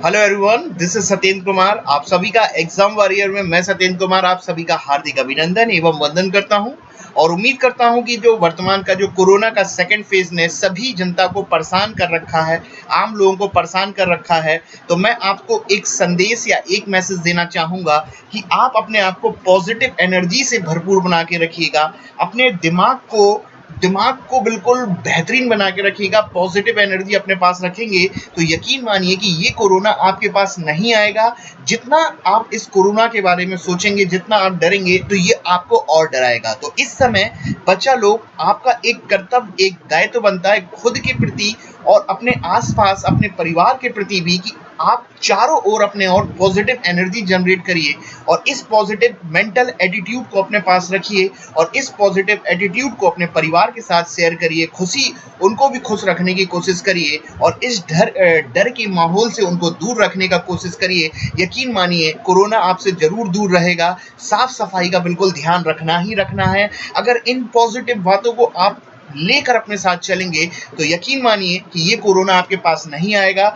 Hello everyone, this is Satyendra Kumar. आप सभी का एग्जाम वॉरियर में मैं सत्येंद्र कुमार आप सभी का हार्दिक अभिनंदन एवं वंदन करता हूं और उम्मीद करता हूं कि जो वर्तमान का जो कोरोना का सेकंड फेज ने सभी जनता को परेशान कर रखा है, आम लोगों को परेशान कर रखा है, तो मैं आपको एक संदेश या एक मैसेज देना चाहूंगा कि आप अपने आप को पॉजिटिव एनर्जी से भरपूर बना के रखिएगा। अपने दिमाग को बिल्कुल बेहतरीन बना के रखिएगा। पॉजिटिव एनर्जी अपने पास रखेंगे तो यकीन मानिए कि ये कोरोना आपके पास नहीं आएगा। जितना आप इस कोरोना के बारे में सोचेंगे, जितना आप डरेंगे, तो ये आपको और डराएगा। तो इस समय बच्चा लोग, आपका एक कर्तव्य, एक दायित्व बनता है खुद के प्रति और अपने आसपास अपने परिवार के प्रति भी कि आप चारों ओर अपने और पॉजिटिव एनर्जी जनरेट करिए और इस पॉजिटिव मेंटल एटीट्यूड को अपने पास रखिए और इस पॉजिटिव एटीट्यूड को अपने परिवार के साथ शेयर करिए। खुशी उनको भी खुश रखने की कोशिश करिए और इस डर के माहौल से उनको दूर रखने का कोशिश करिए। यकीन मानिए कोरोना आपसे जरूर दूर रहेगा। साफ सफाई का बिल्कुल ध्यान रखना ही रखना है। अगर इन पॉजिटिव बातों को आप लेकर अपने साथ चलेंगे तो यकीन मानिए कि ये कोरोना आपके पास नहीं आएगा।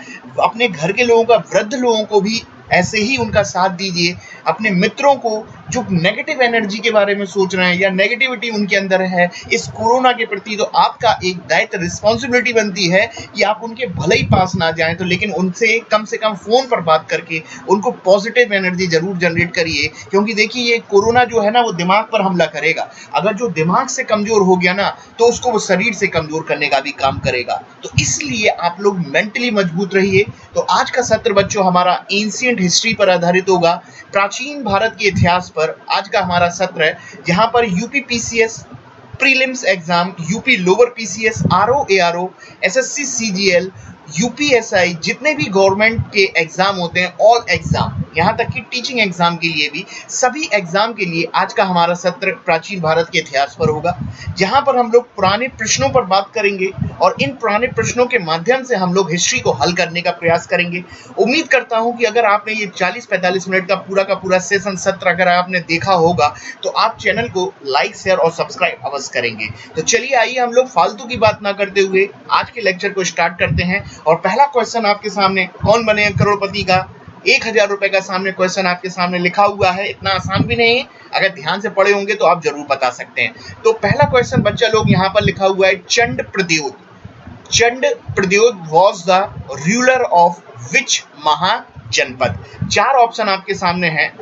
अपने घर के लोगों का, वृद्ध लोगों को भी ऐसे ही उनका साथ दीजिए। अपने मित्रों को जो नेगेटिव एनर्जी के बारे में सोच रहे हैं या नेगेटिविटी उनके अंदर है इस कोरोना के प्रति, तो आपका एक दायित्व, रिस्पॉन्सिबिलिटी बनती है कि आप उनके भले ही पास ना जाएं तो लेकिन उनसे से कम फोन पर बात करके उनको पॉजिटिव एनर्जी जरूर जनरेट करिए। क्योंकि देखिए ये कोरोना जो है ना वो दिमाग पर हमला करेगा। अगर जो दिमाग से कमजोर हो गया ना तो उसको वो शरीर से कमजोर करने का भी काम करेगा। तो इसलिए आप लोग मेंटली मजबूत रहिए। तो आज का सत्र बच्चों हमारा एंशिएंट हिस्ट्री पर आधारित होगा, प्राचीन भारत के इतिहास पर आज का हमारा सत्र है, जहां पर UP PCS prelims exam, UP lower PCS, RO ARO, SSC CGL, UPSI, जितने भी गवर्नमेंट के एग्जाम होते हैं, ऑल एग्जाम, यहाँ तक कि टीचिंग एग्जाम के लिए भी, सभी एग्जाम के लिए आज का हमारा सत्र प्राचीन भारत के इतिहास पर होगा, जहाँ पर हम लोग पुराने प्रश्नों पर बात करेंगे और इन पुराने प्रश्नों के माध्यम से हम लोग हिस्ट्री को हल करने का प्रयास करेंगे। उम्मीद करता हूँ कि अगर आपने ये 40-45 मिनट का पूरा सेशन सत्र अगर आपने देखा होगा तो आप चैनल को लाइक, शेयर और सब्सक्राइब अवश्य करेंगे। तो चलिए आइए हम लोग फालतू की बात ना करते हुए आज के लेक्चर को स्टार्ट करते हैं। और पहला क्वेश्चन आपके सामने, कौन बने करोड़पति का 1000 रुपए का सामने क्वेश्चन आपके सामने लिखा हुआ है। इतना आसान भी नहीं है, अगर ध्यान से पढ़े होंगे तो आप जरूर बता सकते हैं। तो पहला क्वेश्चन बच्चा लोग यहाँ पर लिखा हुआ है, Chanda Pradyota was the ruler of which Mahajanapada. 4 option आपके सामने हैं।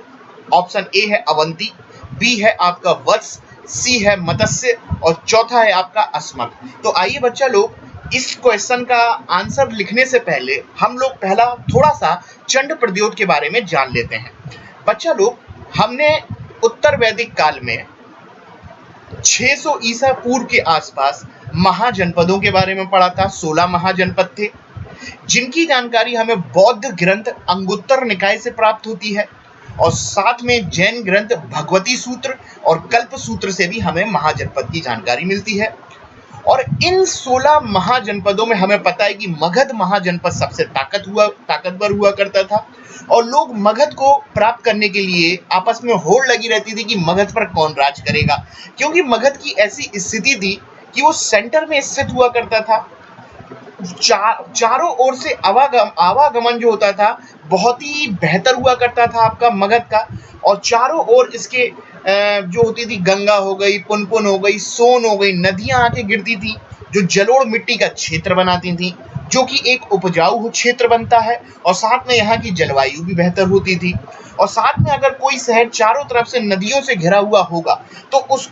ऑप्शन ए है अवंती, बी है आपका वत्स, सी है मत्स्य और चौथा है आपका अस्मक। तो आइए बच्चा लोग इस क्वेश्चन का आंसर लिखने से पहले हम लोग पहला थोड़ा सा चंड प्रद्योत के बारे में जान लेते हैं। बच्चा लोग, हमने उत्तर वैदिक काल में 600 ईसा पूर्व के आसपास महाजनपदों के बारे में पढ़ा था। 16 महाजनपद थे, जिनकी जानकारी हमें बौद्ध ग्रंथ अंगुत्तर निकाय से प्राप्त होती है और साथ में जैन ग्रंथ भगवती सूत्र और कल्प सूत्र से भी हमें महाजनपद की जानकारी मिलती है। और इन 16 महाजनपदों में हमें पता है कि मगध महाजनपद सबसे ताकतवर हुआ करता था और लोग मगध को प्राप्त करने के लिए आपस में होड़ लगी रहती थी कि मगध पर कौन राज करेगा, क्योंकि मगध की ऐसी स्थिति थी कि वो सेंटर में स्थित हुआ करता था। चारों ओर से आवागमन जो होता था बहुत ही बेहतर हुआ करता था आपका मगध का, और चारों ओर इसके जो होती थी, गंगा हो गई, पुनपुन हो गई, सोन हो गई, नदियां आके गिरती थी जो जलोढ़ मिट्टी का क्षेत्र बनाती थी, जो कि एक उपजाऊ क्षेत्र बनता है और साथ में यहाँ की जलवायु भी बेहतर होती थी। और साथ में अगर कोई शहर चारों तरफ से नदियों से घिरा हुआ होगा तो उस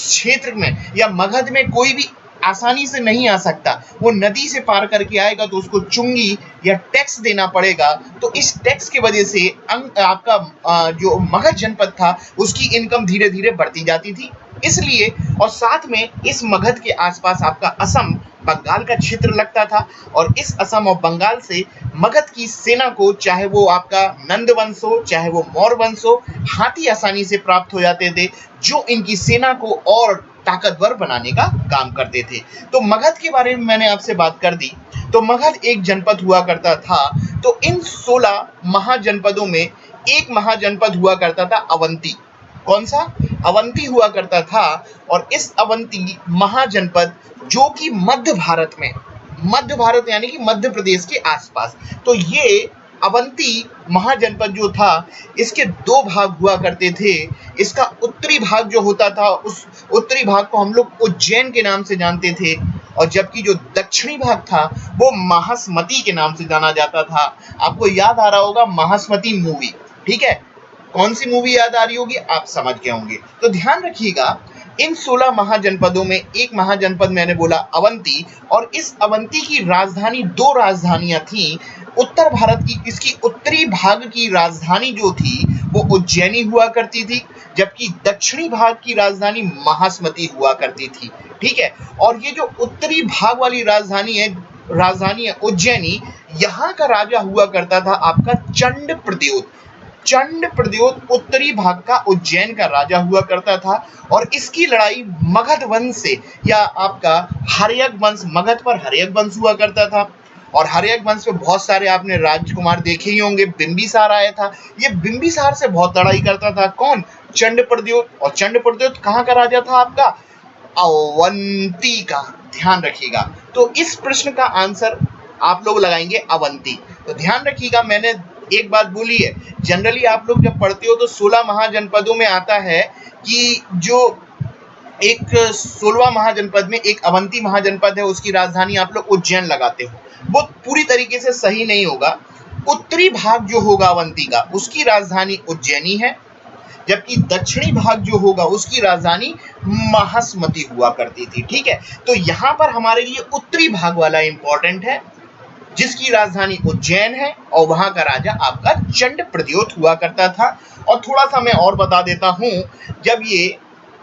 क्षेत्र में या मगध में कोई भी आसानी से नहीं आ सकता। वो नदी से पार करके आएगा तो उसको चुंगी या टैक्स देना पड़ेगा। तो इस टैक्स की वजह से आपका जो मगध जनपद था उसकी इनकम धीरे धीरे बढ़ती जाती थी। इसलिए, और साथ में इस मगध के आसपास आपका असम, बंगाल का क्षेत्र लगता था और इस असम और बंगाल से मगध की सेना को, चाहे वो आपका नंद वंश हो चाहे वो मौर्य वंश हो, हाथी आसानी से प्राप्त हो जाते थे जो इनकी सेना को और ताकतवर बनाने का काम करते थे। तो मगध के बारे में मैंने आपसे बात कर दी। तो मगध एक जनपद हुआ करता था। तो इन 16 महाजनपदों में एक महाजनपद हुआ करता था अवंती। कौन सा? अवंती हुआ करता था। और इस अवंती महाजनपद जो कि मध्य भारत में मध्य भारत यानी कि मध्य प्रदेश के आसपास। तो ये अवंती महाजनपद जो था, इसके दो भाग हुआ करते थे। इसका उत्तरी भाग जो होता था, उस उत्तरी भाग को हम लोग उज्जैन के नाम से जानते थे, और जबकि जो दक्षिणी भाग था वो महासमती के नाम से जाना जाता था। आपको याद आ रहा होगा महासमती मूवी, ठीक है? कौन सी मूवी याद आ रही होगी, आप समझ गए होंगे। तो ध्यान रखिएगा, इन 16 महाजनपदों में एक महाजनपद मैंने बोला अवंती, और इस अवंती की राजधानी, दो राजधानियां थी। उत्तर भारत की, इसकी उत्तरी भाग की राजधानी जो थी वो उज्जैनी हुआ करती थी, जबकि दक्षिणी भाग की राजधानी महासमती हुआ करती थी, ठीक है? और ये जो उत्तरी भाग वाली राजधानी है उज्जैनी, यहाँ का राजा हुआ करता था आपका चंड प्रद्योत। चंड प्रद्योत उत्तरी भाग का उज्जैन का राजा हुआ करता था, और इसकी लड़ाई मगध वंश से, या आपका हर्यक वंश, मगध पर हर्यक वंश हुआ करता था। और हर्यक वंश में बहुत सारे आपने राजकुमार देखे ही होंगे। बिंबिसार आया था, ये बिंबिसार से बहुत लड़ाई करता था। कौन? चंड प्रद्योत। और चंड प्रद्योत कहाँ का राजा था आपका? अवंती का। ध्यान रखिएगा। तो इस प्रश्न का आंसर आप लोग लगाएंगे अवंती। तो ध्यान रखिएगा, मैंने एक बात बोली है, जनरली आप लोग जब पढ़ते हो तो 16 महाजनपदों में आता है कि जो एक 16वां महाजनपद में एक अवंती महाजनपद है, उसकी राजधानी आप लोग उज्जैन लगाते हो। वो पूरी तरीके से सही नहीं होगा। उत्तरी भाग जो होगा अवंती का, उसकी राजधानी उज्जैनी है, जबकि दक्षिणी भाग जो होगा उसकी राजधानी महासमती हुआ करती थी, ठीक है? तो यहाँ पर हमारे लिए उत्तरी भाग वाला इंपॉर्टेंट है, जिसकी राजधानी उज्जैन है, और वहां का राजा आपका चंड प्रद्योत हुआ करता था। और थोड़ा सा मैं और बता देता हूं, जब ये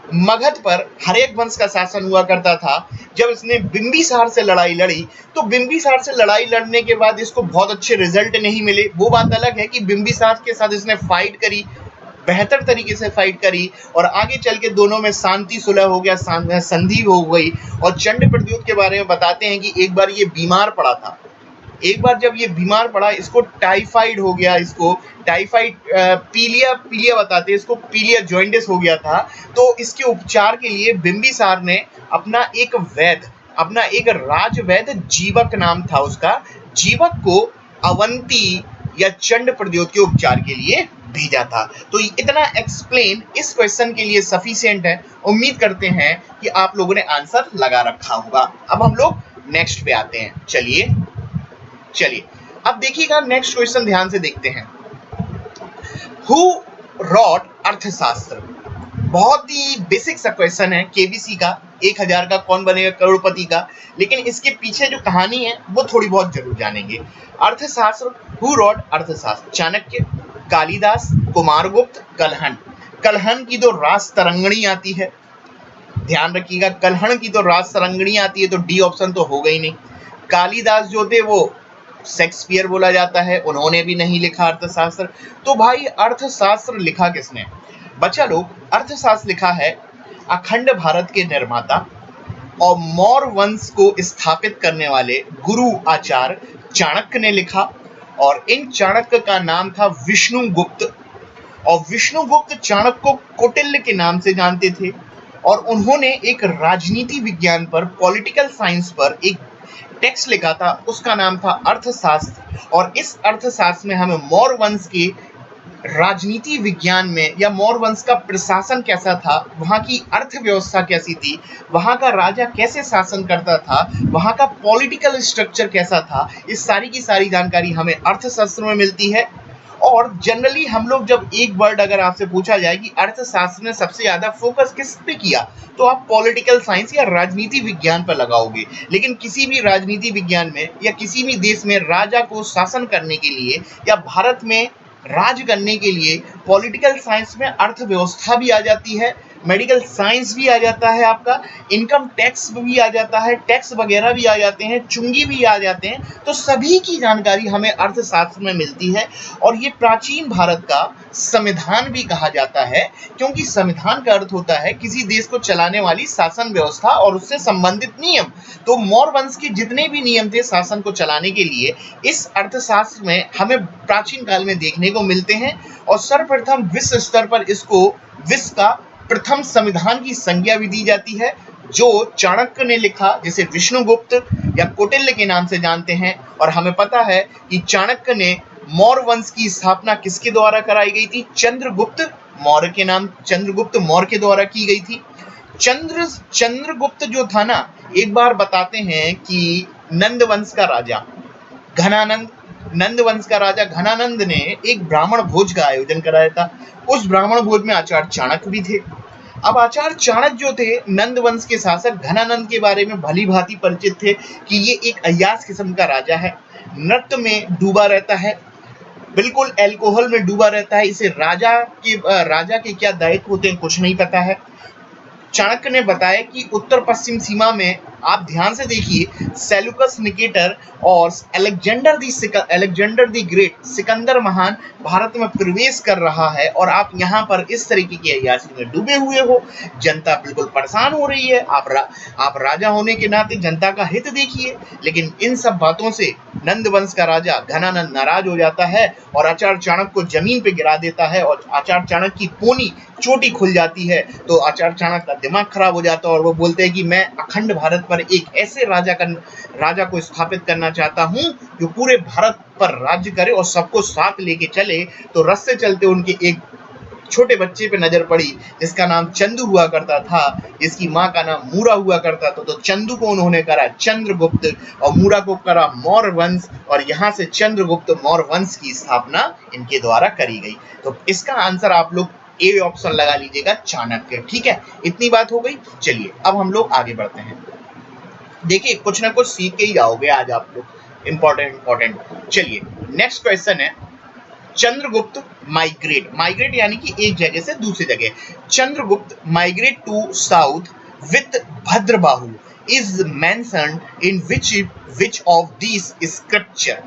मगध पर हर्यक वंश का शासन हुआ करता था, जब इसने बिंबिसार से लड़ाई लड़ी, तो बिंबिसार से लड़ाई लड़ने के बाद इसको बहुत अच्छे रिजल्ट नहीं मिले। वो बात अलग है कि बिंबिसार के साथ इसने फाइट करी, बेहतर तरीके से फाइट करी, और आगे चल के दोनों में शांति सुलह हो गया, संधि हो गई। और चंड प्रद्योत के बारे में बताते हैं कि एक बार ये बीमार पड़ा था। एक बार जब ये बीमार पड़ा, इसको टाइफाइड हो गया, इसको टाइफाइड पीलिया बताते हैं इसको, पीलिया जॉइंटिस हो गया था। तो इसके उपचार के लिए बिंबिसार ने अपना एक राजवैद्य, जीवक नाम था उसका, जीवक को अवंती या चंड प्रद्योत के उपचार के लिए भेजा था। तो इतना एक्सप्लेन इस क्वेश्चन के लिए सफिशिएंट है। उम्मीद करते हैं कि आप लोगों ने आंसर लगा रखा होगा। अब हम लोग नेक्स्ट पे आते हैं। चलिए अब देखिएगा, नेक्स्ट क्वेश्चन ध्यान से देखते हैं। हु रॉट अर्थशास्त्र? बहुत ही बेसिक सा क्वेश्चन है, केबीसी का, 1000 का कौन बनेगा करोड़पति का। लेकिन इसके पीछे जो कहानी है वो थोड़ी बहुत जरूर जानेंगे। अर्थशास्त्र, हु रॉट अर्थशास्त्र? चाणक्य, कालिदास, कुमारगुप्त, कलहन। कलहन की तो रास तरंगिणी आती है, ध्यान रखिएगा, कलहन की तो रास तरंगिणी आती है, तो डी ऑप्शन तो होगा ही नहीं। कालिदास जो थे वो शेक्सपियर बोला जाता है, उन्होंने भी नहीं लिखा अर्थशास्त्र। तो भाई अर्थशास्त्र लिखा किसने? बच्चा लोग, अर्थशास्त्र लिखा है अखंड भारत के निर्माता और मौर्य वंश को स्थापित करने वाले गुरु आचार्य चाणक्य ने लिखा। और इन चाणक्य का नाम था विष्णुगुप्त, और विष्णुगुप्त चाणक्य को कौटिल्य के नाम से जानते थे। और उन्होंने एक राजनीति विज्ञान पर, पॉलिटिकल साइंस पर एक टेक्स्ट लिखा था, उसका नाम था अर्थशास्त्र। और इस अर्थशास्त्र में हमें मौर्य वंश के राजनीति विज्ञान में, या मौर्य वंश का प्रशासन कैसा था, वहाँ की अर्थव्यवस्था कैसी थी, वहाँ का राजा कैसे शासन करता था, वहाँ का पॉलिटिकल स्ट्रक्चर कैसा था, इस सारी की सारी जानकारी हमें अर्थशास्त्र में मिलती है। और जनरली हम लोग जब एक वर्ड अगर आपसे पूछा जाए कि अर्थशास्त्र ने सबसे ज्यादा फोकस किस पे किया, तो आप पॉलिटिकल साइंस या राजनीति विज्ञान पर लगाओगे। लेकिन किसी भी राजनीति विज्ञान में या किसी भी देश में राजा को शासन करने के लिए या भारत में राज करने के लिए पॉलिटिकल साइंस में अर्थव्यवस्था भी आ जाती है, मेडिकल साइंस भी आ जाता है, आपका इनकम टैक्स भी आ जाता है, टैक्स वगैरह भी आ जाते हैं, चुंगी भी आ जाते हैं। तो सभी की जानकारी हमें अर्थशास्त्र में मिलती है। और ये प्राचीन भारत का संविधान भी कहा जाता है, क्योंकि संविधान का अर्थ होता है किसी देश को चलाने वाली शासन व्यवस्था और उससे संबंधित नियम। तो मौर्य वंश के जितने भी नियम थे शासन को चलाने के लिए, इस अर्थशास्त्र में हमें प्राचीन काल में देखने को मिलते हैं। और सर्वप्रथम विश्व स्तर पर इसको विश्व का प्रथम संविधान की संज्ञा भी दी जाती है। जो चाणक्य ने लिखा, जिसे विष्णुगुप्त या कौटिल्य के नाम से जानते हैं। और हमें पता है कि चाणक्य ने मौर्य वंश की स्थापना किसके द्वारा कराई गई थी? चंद्रगुप्त मौर्य के द्वारा की गई थी। चंद्रगुप्त जो था ना, एक बार बताते हैं कि नंद वंश का राजा घनानंद ने एक ब्राह्मण भोज का आयोजन कराया था। उस ब्राह्मण भोज में आचार्य चाणक्य भी थे। अब आचार्य चाणक्य जो थे, नंद वंश के शासक घनानंद के बारे में भली भांति परिचित थे कि ये एक अय्याश किस्म का राजा है, नृत्य में डूबा रहता है, बिल्कुल अल्कोहल में डूबा रहता है। इसे राजा के क्या दायित्व होते हैं कुछ नहीं पता है। चाणक्य ने बताया कि उत्तर पश्चिम सीमा में आप ध्यान से देखिए, सेल्यूकस निकेटर और अलेक्जेंडर द ग्रेट, सिकंदर महान भारत में प्रवेश कर रहा है और आप यहाँ पर इस तरीके की अय्याशी में डूबे हुए हो। जनता बिल्कुल परेशान हो रही है। आप राजा होने के नाते जनता का हित देखिए। लेकिन इन सब बातों से नंद वंश का राजा घनानंद नाराज हो जाता है और आचार्य चाणक्य को जमीन पे गिरा देता है और आचार्य चाणक्य की पोनी चोटी खुल जाती है। तो आचार्य चाणक्य का दिमाग खराब हो जाता है और वो बोलते हैं कि मैं अखंड भारत पर एक ऐसे राजा को स्थापित करना चाहता हूं जो पूरे भारत पर राज्य करे और सबको साथ लेके चले। तो रास्ते चलते उनके एक छोटे बच्चे पे नजर पड़ी जिसका नाम चंदू हुआ करता था, जिसकी माँ का नाम मूरा हुआ करता था। तो चंदू को उन्होंने करा चंद्रगुप्त और मूरा को करा मौर्य वंश, और यहाँ से चंद्रगुप्त मौर्य वंश की स्थापना इनके द्वारा करी गई। तो इसका आंसर आप लोग ए ऑप्शन लगा लीजिएगा, चाणक्य। ठीक है, इतनी बात हो गई। चलिए अब हम लोग आगे बढ़ते हैं। देखिए कुछ ना कुछ सीख के ही आओगे आज आप लोग, इंपॉर्टेंट। चलिए नेक्स्ट क्वेश्चन है, चंद्रगुप्त माइग्रेट यानी कि एक जगह से दूसरी जगह। Chandragupta migrate to south with Bhadrabahu is mentioned in which of these scripture.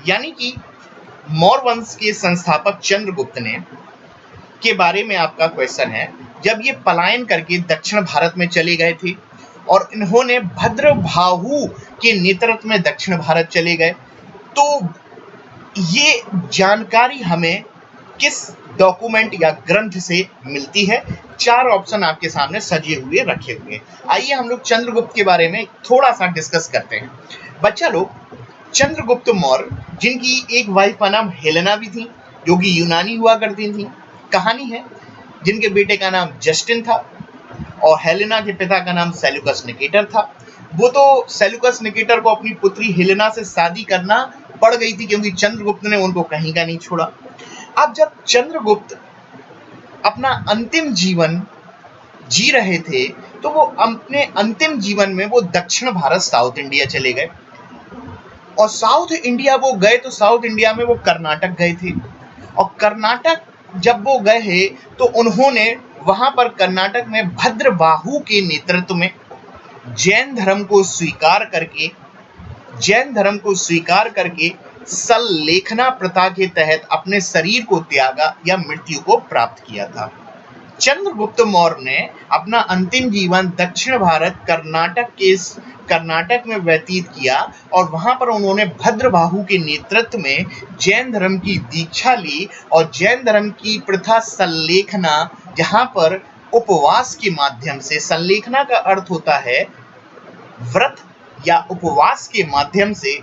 यानी कि मौर्य वंश के संस्थापक चंद्रगुप्त ने के बारे में आपका क्वेश्चन है। जब ये पलायन करके दक्षिण भारत में चले गए थे और इन्होंने भद्रबाहु के नेतृत्व में दक्षिण भारत चले गए, तो ये जानकारी हमें किस डॉक्यूमेंट या ग्रंथ से मिलती है? चार ऑप्शन आपके सामने सजे हुए रखे हुए। आइए हम लोग चंद्रगुप्त के बारे में थोड़ा सा डिस्कस करते हैं। बच्चा लोग, चंद्रगुप्त मौर्य जिनकी एक वाइफ का नाम हेलेना भी थी, जो कि यूनानी हुआ करती थी। कहानी है जिनके बेटे का नाम जस्टिन था और हेलेना के पिता का नाम सेल्यूकस निकेटर था। वो तो सेल्यूकस निकेटर को अपनी पुत्री हेलेना से शादी करना पड़ गई थी क्योंकि चंद्रगुप्त ने उनको कहीं का नहीं छोड़ा। अब जब चंद्रगुप्त अपना अंतिम जीवन जी रहे थे तो वो अपने अंतिम जीवन में वो दक्षिण भारत साउथ इंडिया चले गए। और साउथ इंडिया वो गए तो साउथ इंडिया में वो कर्नाटक गए थे। और कर्नाटक जब वो गए तो उन्होंने वहां पर कर्नाटक में भद्रबाहु के नेतृत्व में जैन धर्म को स्वीकार करके सल्लेखना प्रथा के तहत अपने शरीर को त्यागा या मृत्यु को प्राप्त किया था। चंद्रगुप्त मौर्य ने अपना अंतिम जीवन दक्षिण भारत कर्नाटक में व्यतीत किया और वहां पर उन्होंने भद्रबाहु के नेतृत्व में जैन धर्म की दीक्षा ली और जैन धर्म की प्रथा सल्लेखना, जहां पर उपवास के माध्यम से, सल्लेखना का अर्थ होता है व्रत या उपवास के माध्यम से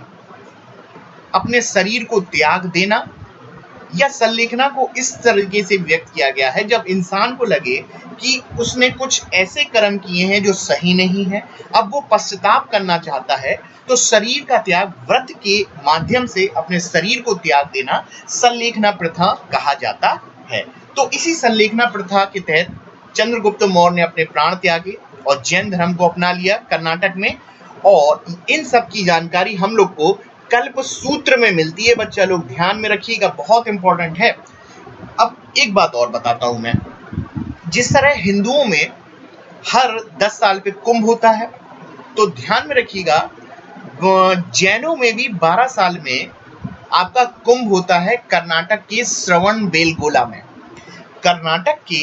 अपने शरीर को त्याग देना, या सल्लेखना को इस तरीके से व्यक्त किया गया है जब इंसान को लगे कि उसने कुछ ऐसे कर्म किए हैं जो सही नहीं है, अब वो पश्चाताप करना चाहता है, तो शरीर का त्याग व्रत के माध्यम से अपने शरीर को त्याग देना सल्लेखना प्रथा कहा जाता है। तो इसी सल्लेखना प्रथा के तहत चंद्रगुप्त मौर्य ने अपने प्राण त्यागे और जैन धर्म को अपना लिया कर्नाटक में। और इन सब की जानकारी हम लोग को कल्प सूत्र में मिलती है। बच्चा लोग ध्यान में रखिएगा, बहुत इंपॉर्टेंट है। अब एक बात और बताता हूं मैं, जिस तरह हिंदुओं में हर 10 साल पे कुंभ होता है, तो ध्यान में रखिएगा जैनों में भी 12 साल में आपका कुंभ होता है कर्नाटक के श्रवणबेलगोला में। कर्नाटक के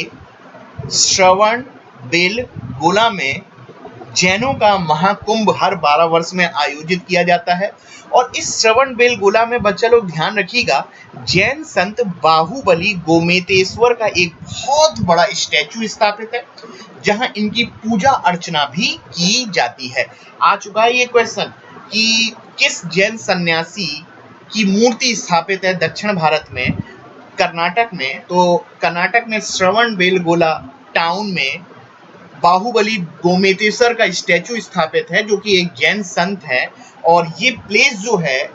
श्रवणबेलगोला में जैनों का महाकुंभ हर 12 वर्ष में आयोजित किया जाता है। और इस श्रवण बेलगोला में बच्चा लोग ध्यान रखिएगा, जैन संत बाहुबली गोमेतेश्वर का एक बहुत बड़ा स्टैचू स्थापित है, जहां इनकी पूजा अर्चना भी की जाती है। आ चुका है ये क्वेश्चन कि किस जैन सन्यासी की मूर्ति स्थापित है दक्षिण भारत में, कर्नाटक में। तो कर्नाटक में श्रवण बेलगोला टाउन में बाहुबली गोमेतेश्वर का स्टैचू स्थापित है, जो कि एक जैन संत है। और ये प्लेस जो है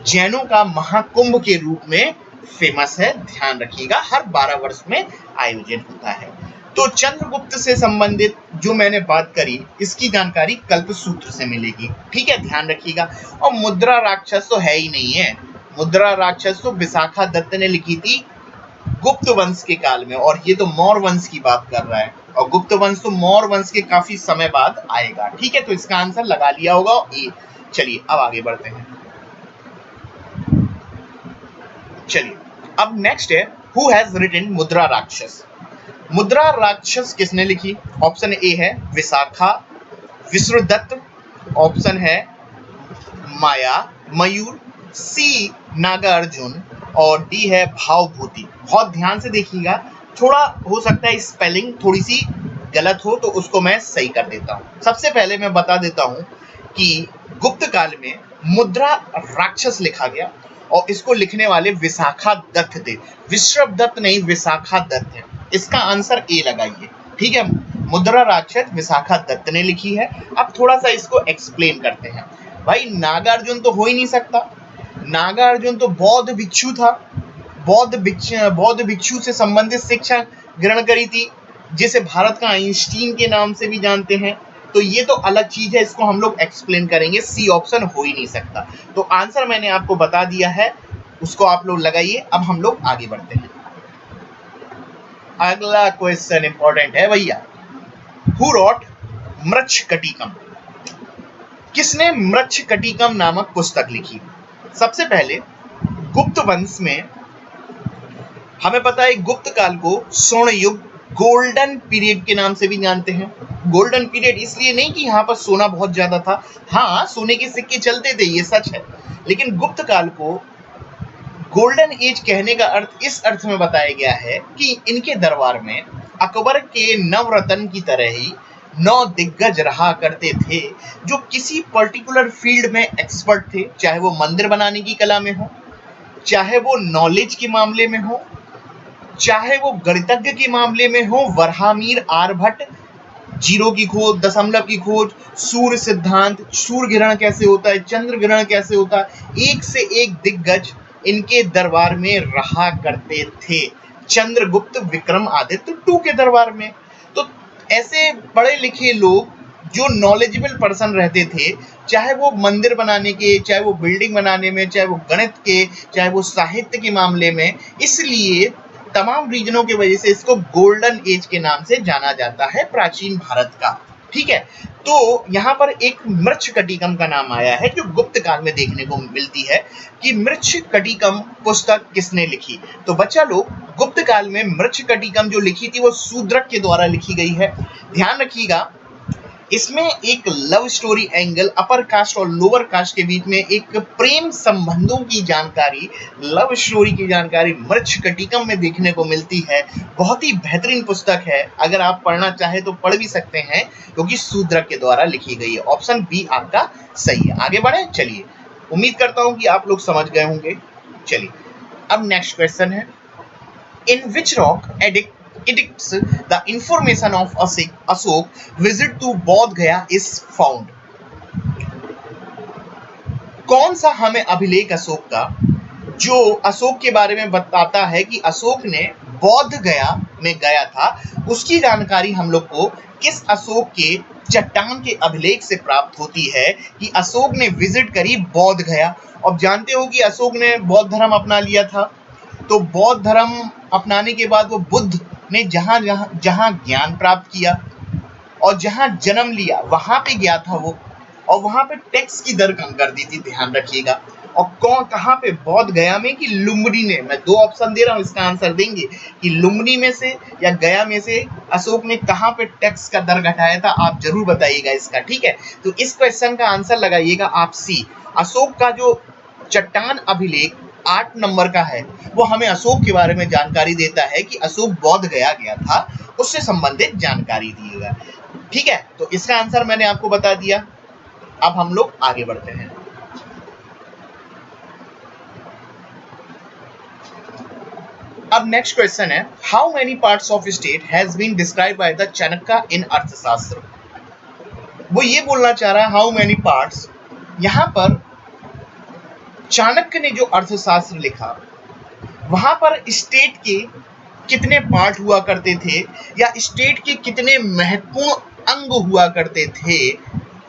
जैनों का महाकुंभ के रूप में फेमस है, ध्यान रखिएगा, हर 12 वर्ष में आयोजित होता है। तो चंद्रगुप्त से संबंधित जो मैंने बात करी, इसकी जानकारी कल्पसूत्र से मिलेगी, ठीक है, ध्यान रखिएगा। और मुद्रा राक्षस तो है ही नहीं है, मुद्रा राक्षस तो विशाखा दत्त ने लिखी थी गुप्त वंश के काल में, और ये तो मौर्य वंश की बात कर रहा है, और गुप्त वंश तो मौर्य वंश के काफी समय बाद आएगा, ठीक है। तो इसका आंसर लगा लिया होगा ए। चलिए अब आगे बढ़ते हैं। चलिए अब नेक्स्ट है, हु हैज रिटन मुद्रा राक्षस। मुद्रा राक्षस किसने लिखी? ऑप्शन ए है विशाखा विष्णुदत्त, ऑप्शन है माया मयूर, सी नागार्जुन, और डी है भावभूति। बहुत ध्यान से देखिएगा, थोड़ा हो सकता है स्पेलिंग थोड़ी सी गलत हो, तो उसको मैं सही कर देता हूं। सबसे पहले मैं बता देता हूं कि गुप्त काल में मुद्रा राक्षस लिखा गया, और इसको लिखने वाले विशाखा दत्त थे, विश्वदत्त नहीं, विशाखा दत्त है। इसका आंसर ए लगाइए, ठीक है। मुद्रा राक्षस विशाखा दत्त ने लिखी है। अब थोड़ा सा इसको एक्सप्लेन करते हैं। भाई नागार्जुन तो हो ही नहीं सकता, नागार्जुन तो बौद्ध भिक्षु था, बौद्ध भिक्षु से संबंधित शिक्षा ग्रहण करी थी, जिसे भारत का आइंस्टीन के नाम से भी जानते हैं। तो ये तो अलग चीज है, इसको हम लोग एक्सप्लेन करेंगे। सी ऑप्शन हो ही नहीं सकता। तो आंसर मैंने आपको बता दिया है, उसको आप लोग लगाइए। अब हम लोग आगे बढ़ते हैं। अगला क्वेश्चन इंपॉर्टेंट है भैया, हु रॉट मृच्छकटिकम। किसने मृच्छकटिकम नामक पुस्तक लिखी? सबसे पहले गुप्त वंश में हमें पता है, गुप्त काल को स्वर्ण युग, गोल्डन पीरियड के नाम से भी जानते हैं। गोल्डन पीरियड इसलिए नहीं कि यहाँ पर सोना बहुत ज्यादा था, हाँ सोने के सिक्के चलते थे, ये सच है, लेकिन गुप्त काल को गोल्डन एज कहने का अर्थ इस अर्थ में बताया गया है कि इनके दरबार में अकबर के नवरत्न की तरह ही 9 दिग्गज रहा करते थे, जो किसी पर्टिकुलर फील्ड में एक्सपर्ट थे, चाहे वो मंदिर बनाने की कला में हो, चाहे वो नॉलेज के मामले में हो, चाहे वो गणितज्ञ के मामले में हो, वरहामीर, आर्यभट्ट, जीरो की खोज, दशमलव की खोज, सूर्य सिद्धांत, सूर्य ग्रहण कैसे होता है, चंद्र ग्रहण कैसे होता है, एक से एक दिग्गज इनके दरबार में रहा करते थे। चंद्रगुप्त विक्रमादित्य 2 के दरबार में। तो ऐसे पढ़े लिखे लोग जो नॉलेजेबल पर्सन रहते थे, चाहे वो मंदिर बनाने के, चाहे वो बिल्डिंग बनाने में, चाहे वो गणित के, चाहे वो साहित्य के मामले में, इसलिए तमाम रीजनों की वजह से इसको गोल्डन एज के नाम से जाना जाता है, प्राचीन भारत का, ठीक है। तो यहाँ पर एक मृच्छकटिकम का नाम आया है, जो गुप्त काल में देखने को मिलती है कि मृच्छकटिकम पुस्तक किसने लिखी। तो बच्चा लोग, गुप्त काल में मृच्छकटिकम जो लिखी थी वो शूद्रक के द्वारा लिखी गई है। ध्यान रखिएगा, इसमें एक love story angle, upper caste और लोअर कास्ट के बीच में एक प्रेम संबंधों की जानकारी, लव स्टोरी की जानकारी मृच्छकटिकम में देखने को मिलती है। बहुत ही बेहतरीन पुस्तक है, अगर आप पढ़ना चाहे तो पढ़ भी सकते हैं, क्योंकि शूद्रक के द्वारा लिखी गई है। ऑप्शन बी आपका सही है। आगे बढ़े, चलिए, उम्मीद करता हूं कि आप लोग समझ गए होंगे। चलिए अब नेक्स्ट क्वेश्चन है, इन विच rock edicts the information of Ashok visit to Bodh Gaya is found। कौन सा हमें अभिलेख अशोक का जो अशोक के बारे में बताता है कि अशोक ने बौद्ध गया में गया था, उसकी जानकारी हम लोग को किस अशोक के चट्टान के अभिलेख से प्राप्त होती है कि अशोक ने विजिट करी बौद्ध गया। अब जानते हो कि अशोक ने बौद्ध धर्म अपना लिया था, तो बौद्ध धर्म अपनाने के बाद वो बुद्ध ने जहां ज्ञान प्राप्त किया और जहां जन्म लिया, वहां पे गया था वो, और वहां पे टैक्स की दर कम कर दी थी, ध्यान रखिएगा। और कौन कहां पे? बौद्ध गया में कि लुम्बिनी में? मैं दो ऑप्शन दे रहा हूं, इसका आंसर देंगे कि लुम्बिनी में से या गया में से अशोक ने कहां पे टैक्स का दर घटाया था, आप जरूर बताइएगा इसका। ठीक है, तो इस क्वेश्चन का आंसर लगाइएगा आप सी। अशोक का जो चट्टान अभिलेख 8 नंबर का है वो हमें अशोक के बारे में जानकारी देता है कि अशोक बौद्ध गया था, उससे संबंधित जानकारी दिएगा। ठीक है, तो इसका आंसर मैंने आपको बता दिया। अब हम लोग आगे बढ़ते हैं। अब नेक्स्ट क्वेश्चन है, how many parts of state has been describe by the Chanakya in Arthashastra. वो ये बोलना चाह रहा है हाउ मेनी पार्ट्स। यहां पर चाणक्य ने जो अर्थशास्त्र लिखा वहां पर स्टेट के कितने पार्ट हुआ करते थे या स्टेट के कितने महत्वपूर्ण अंग हुआ करते थे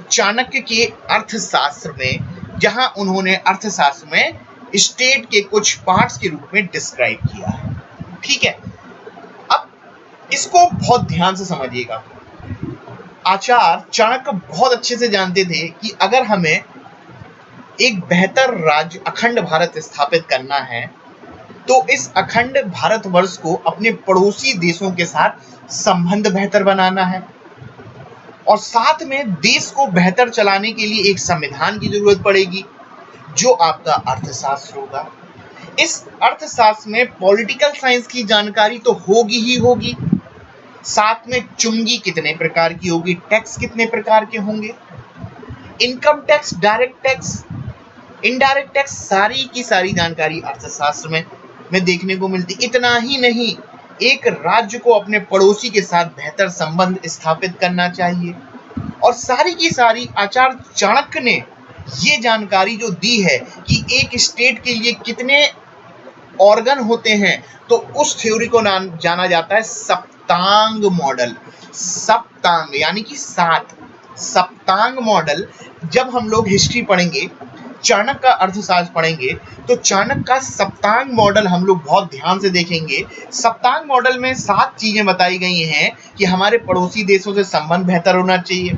चाणक्य के अर्थशास्त्र में, जहां उन्होंने अर्थशास्त्र में स्टेट के कुछ पार्ट्स के रूप में डिस्क्राइब किया है। ठीक है, अब इसको बहुत ध्यान से समझिएगा। आचार्य चाणक्य बहुत अच्छे से जानते थे कि अगर हमें एक बेहतर राज्य अखंड भारत स्थापित करना है तो इस अखंड भारतवर्ष को अपने पड़ोसी देशों के साथ संबंध बेहतर बनाना है और साथ में देश को बेहतर चलाने के लिए एक संविधान की जरूरत पड़ेगी जो आपका अर्थशास्त्र होगा। इस अर्थशास्त्र में पॉलिटिकल साइंस की जानकारी तो होगी ही होगी, साथ में चुंगी कितने प्रकार की होगी, टैक्स कितने प्रकार के होंगे, income tax, direct tax, indirect tax, सारी की सारी जानकारी अर्थशास्त्र में देखने को मिलती। इतना ही नहीं, एक राज्य को अपने पड़ोसी के साथ बेहतर संबंध स्थापित करना चाहिए और सारी की सारी आचार्य चाणक्य ने ये जानकारी जो दी है कि एक स्टेट के लिए कितने ऑर्गन होते हैं, तो उस थ्योरी को जाना जाता है सप्तांग मॉडल। सप्तांग यानी कि 7 सप्तांग मॉडल। जब हम लोग हिस्ट्री पढ़ेंगे, चाणक्य का अर्थशास्त्र पढ़ेंगे, तो चाणक्य का सप्तांग मॉडल हम लोग बहुत ध्यान से देखेंगे। सप्तांग मॉडल में 7 चीजें बताई गई हैं कि हमारे पड़ोसी देशों से संबंध बेहतर होना चाहिए,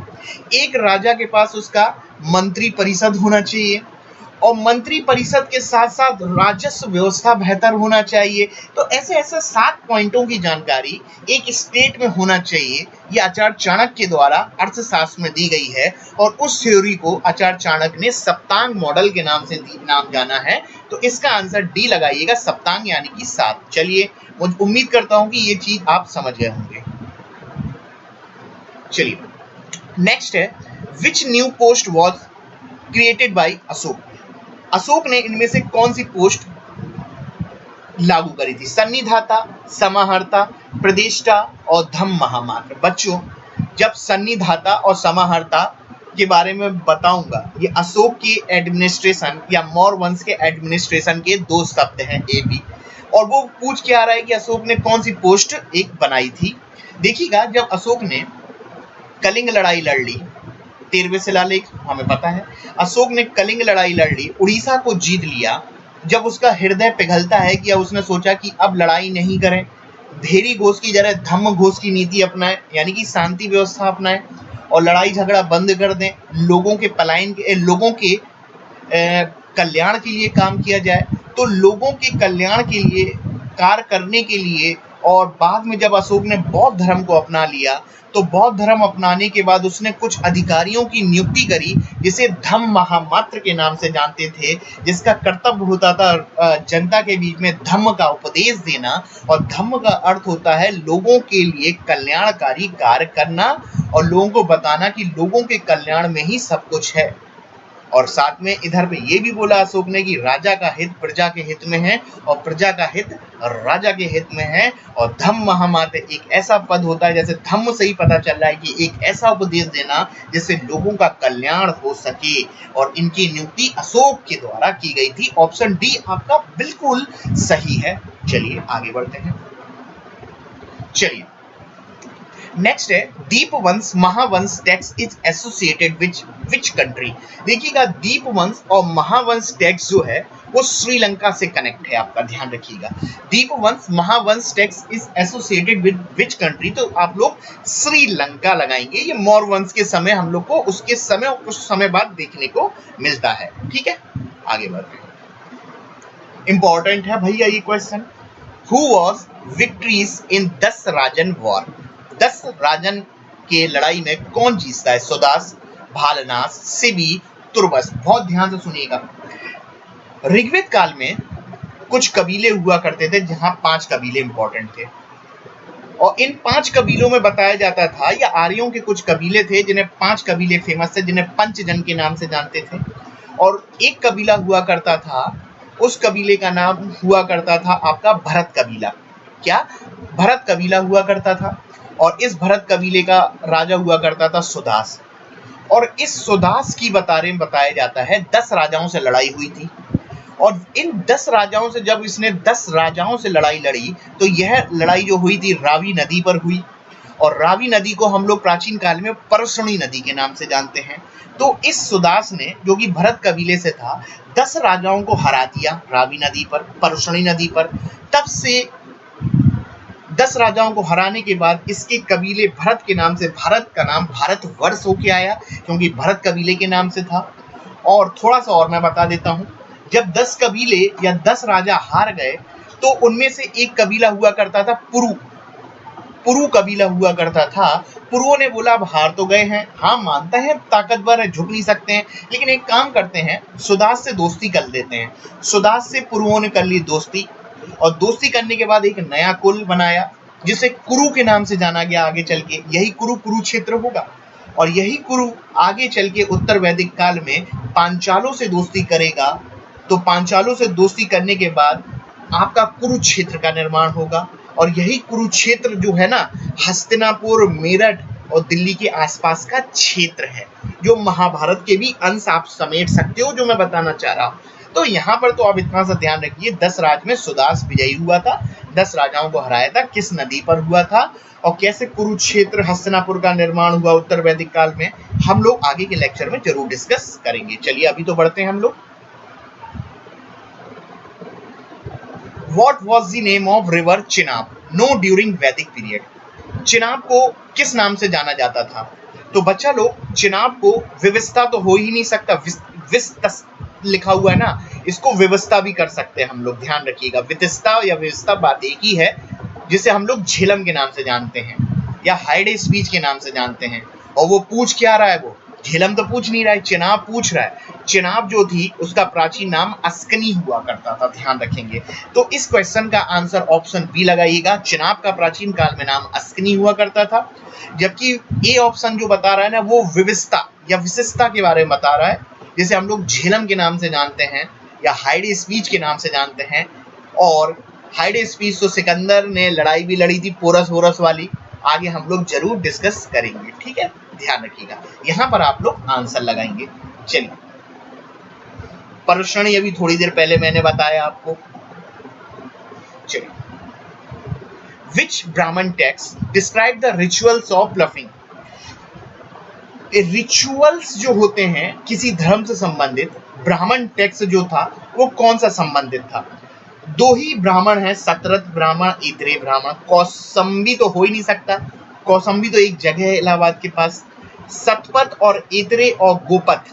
एक राजा के पास उसका मंत्री परिषद होना चाहिए और मंत्री परिषद के साथ साथ राजस्व व्यवस्था बेहतर होना चाहिए। तो ऐसे ऐसे 7 पॉइंटों की जानकारी एक स्टेट में होना चाहिए। ये आचार्य चाणक्य के द्वारा अर्थशास्त्र में दी गई है और उस थ्योरी को आचार्य चाणक्य ने सप्तांग मॉडल के नाम से नाम जाना है। तो इसका आंसर डी लगाइएगा, सप्तांग यानी कि 7। चलिए, मुझे उम्मीद करता हूं कि ये चीज आप समझ गए होंगे। चलिए, नेक्स्ट है, which new post was created by Ashok. Ashok ने इनमें से कौन सी पोस्ट लागू करी थी? सन्निधाता, समाहर्ता, प्रदेष्टा और धम्म महामात्र। बच्चों, जब सन्निधाता और समाहर्ता के बारे में बताऊंगा, ये अशोक की एडमिनिस्ट्रेशन या मौर्य वंश के एडमिनिस्ट्रेशन के 2 शब्द हैं, ए बी, और वो पूछ के आ रहा है कि अशोक ने कौन सी पोस्ट एक बनाई थी। देखिएगा, जब अशोक ने कलिंग लड़ाई लड़ ली, 13वें शिलालेख हमें पता है, अशोक ने कलिंग लड़ाई लड़ ली, उड़ीसा को जीत लिया। जब उसका हृदय पिघलता है कि अब उसने सोचा कि अब लड़ाई नहीं करें, धेरी घोष की जगह धम्म घोष की नीति अपनाए, यानी कि शांति व्यवस्था अपनाए और लड़ाई झगड़ा बंद कर दें, लोगों के पलायन के लोगों के कल्याण के लिए काम किया जाए। तो लोगों के कल्याण के लिए कार्य करने के लिए, और बाद में जब अशोक ने बौद्ध धर्म को अपना लिया, तो बौद्ध धर्म अपनाने के बाद उसने कुछ अधिकारियों की नियुक्ति करी जिसे धम्म महामात्र के नाम से जानते थे, जिसका कर्तव्य होता था जनता के बीच में धम्म का उपदेश देना। और धम्म का अर्थ होता है लोगों के लिए कल्याणकारी कार्य करना और लोगों को बताना कि लोगों के कल्याण में ही सब कुछ है। और साथ में इधर पे ये भी बोला अशोक ने कि राजा का हित प्रजा के हित में है और प्रजा का हित राजा के हित में है। और धम्म महामात्र एक ऐसा पद होता है, जैसे धम्म से ही पता चल रहा है कि एक ऐसा उपदेश देना जिससे लोगों का कल्याण हो सके, और इनकी नियुक्ति अशोक के द्वारा की गई थी। ऑप्शन डी आपका बिल्कुल सही है। चलिए आगे बढ़ते हैं। चलिए, नेक्स्ट है, Dipavamsa Mahavamsa tax is associated which which country. देखिएगा, दीपवंश और महावंश टैक्स जो है वो श्रीलंका से कनेक्ट है, आपका ध्यान रखिएगा। Dipavamsa Mahavamsa tax is associated with which country, तो आप लोग श्रीलंका लगाएंगे। ये मौर्य वंश के समय हम लोग को उसके समय और कुछ समय बाद देखने को मिलता है। ठीक है, आगे बढ़ते हैं। इंपॉर्टेंट है भैया ये question. Who was victories in 10 Rajan war? 10 राजन के लड़ाई में कौन जीतता है? सुदास, भालनास, सिबी, तुर्बस। बहुत ध्यान से सुनिएगा। ऋग्वेद काल में कुछ कबीले हुआ करते थे जहां 5 कबीले इंपॉर्टेंट थे, और इन 5 कबीलों में बताया जाता था, या आर्यों के कुछ कबीले थे जिन्हें 5 कबीले फेमस थे, जिन्हें पंचजन के नाम से जानते थे। और एक कबीला हुआ करता था, उस कबीले का नाम हुआ करता था आपका भरत कबीला। क्या? भरत कबीला हुआ करता था, और इस भरत कबीले का राजा हुआ करता था सुदास। और इस सुदास की बारे में बताया जाता है 10 राजाओं से लड़ाई हुई थी, और इन 10 राजाओं से जब इसने 10 राजाओं से लड़ाई लड़ी, तो यह लड़ाई जो हुई थी रावी नदी पर हुई, और रावी नदी को हम लोग प्राचीन काल में परसुणी नदी के नाम से जानते हैं। तो इस सुदास ने, जो कि भरत कबीले से था, 10 राजाओं को हरा दिया रावी नदी पर, परसुणी नदी पर। तब से 10 राजाओं को हराने के बाद इसके कबीले भरत के नाम से, भारत का नाम भारतवर्ष होके आया, क्योंकि भरत कबीले के नाम से था। और थोड़ा सा और मैं बता देता हूं, जब 10 कबीले या 10 राजा हार गए, तो उनमें से एक कबीला हुआ करता था पुरु। पुरु कबीला हुआ करता था। पुरुओं ने बोला अब हार तो गए हैं, हाँ मानते हैं ताकतवर है, झुक नहीं सकते हैं, लेकिन एक काम करते हैं, सुदास से दोस्ती कर लेते हैं। सुदास से पुरुओं ने कर ली दोस्ती, और दोस्ती करने के बाद एक नया कुल बनाया जिसे कुरु के नाम से जाना गया। आगे चल के यही कुरुक्षेत्र होगा, और यही कुरु आगे चल के उत्तर वैदिक काल में पांचालों से दोस्ती करेगा। तो पांचालों से दोस्ती करने के बाद आपका कुरुक्षेत्र का निर्माण होगा, और यही कुरुक्षेत्र जो है ना, हस्तिनापुर, मेरठ और दिल्ली के आसपास का क्षेत्र है, जो महाभारत के भी अंश आप समेट सकते हो, जो मैं बताना चाह रहा हूँ। तो यहाँ पर तो आप इतना सा ध्यान रखिए, 10 राज में सुदास विजयी हुआ था, 10 राजाओं को हराया था, किस नदी पर हुआ था, और कैसे कुरुक्षेत्र हस्तिनापुर का निर्माण हुआ उत्तर वैदिक काल में, हम लोग आगे के लेक्चर में जरूर डिस्कस करेंगे। चलिए अभी तो बढ़ते हैं हम लोग। What was the name of river Chenab known during Vedic period? Chenab को किस नाम से जाना जाता था? तो बच्चा लोग, चिनाब को विविस्ता तो हो ही नहीं सकता, विस्तस लिखा हुआ है ना, इसको विविस्ता भी कर सकते हैं हम लोग, ध्यान रखिएगा। वितिस्ता या विविस्ता बात एक ही है, जिसे हम लोग झेलम के नाम से जानते हैं, या हाइडे स्पीच के नाम से जानते हैं। और वो पूछ क्या रहा है? वो झेलम तो पूछ नहीं रहा है, चिनाब पूछ रहा है। चिनाब जो थी उसका प्राचीन नाम अस्कनी हुआ करता था, ध्यान रखेंगे। तो इस क्वेश्चन का आंसर ऑप्शन बी लगाइएगा, चिनाब का प्राचीन काल में नाम अस्कनी हुआ करता था। जबकि ए ऑप्शन जो बता रहा है ना, वो विविस्ता या विशिष्टता के बारे में बता रहा है, जिसे हम लोग झेलम के नाम से जानते हैं या हाइडे स्पीच के नाम से जानते हैं। और हाइडे स्पीच तो सिकंदर ने लड़ाई भी लड़ी थी, पोरस वोरस वाली, आगे हम लोग जरूर डिस्कस करेंगे, ठीक है, ध्यान रखिएगा। यहां पर आप लोग आंसर लगाएंगे। चलिए, परसुणी अभी थोड़ी देर पहले मैंने बताया आपको। चलिए, विच ब्राह्मण text describe the rituals of bluffing? Rituals जो होते हैं किसी धर्म से संबंधित, ब्राह्मण टेक्स्ट जो था वो कौन सा संबंधित था? 2 ही ब्राह्मण हैं, सतरथ ब्राह्मण, इतरे ब्राह्मण। कौसंबी तो हो ही नहीं सकता, कौसंबी तो एक जगह है इलाहाबाद के पास। सतपथ और इतरे और गोपथ,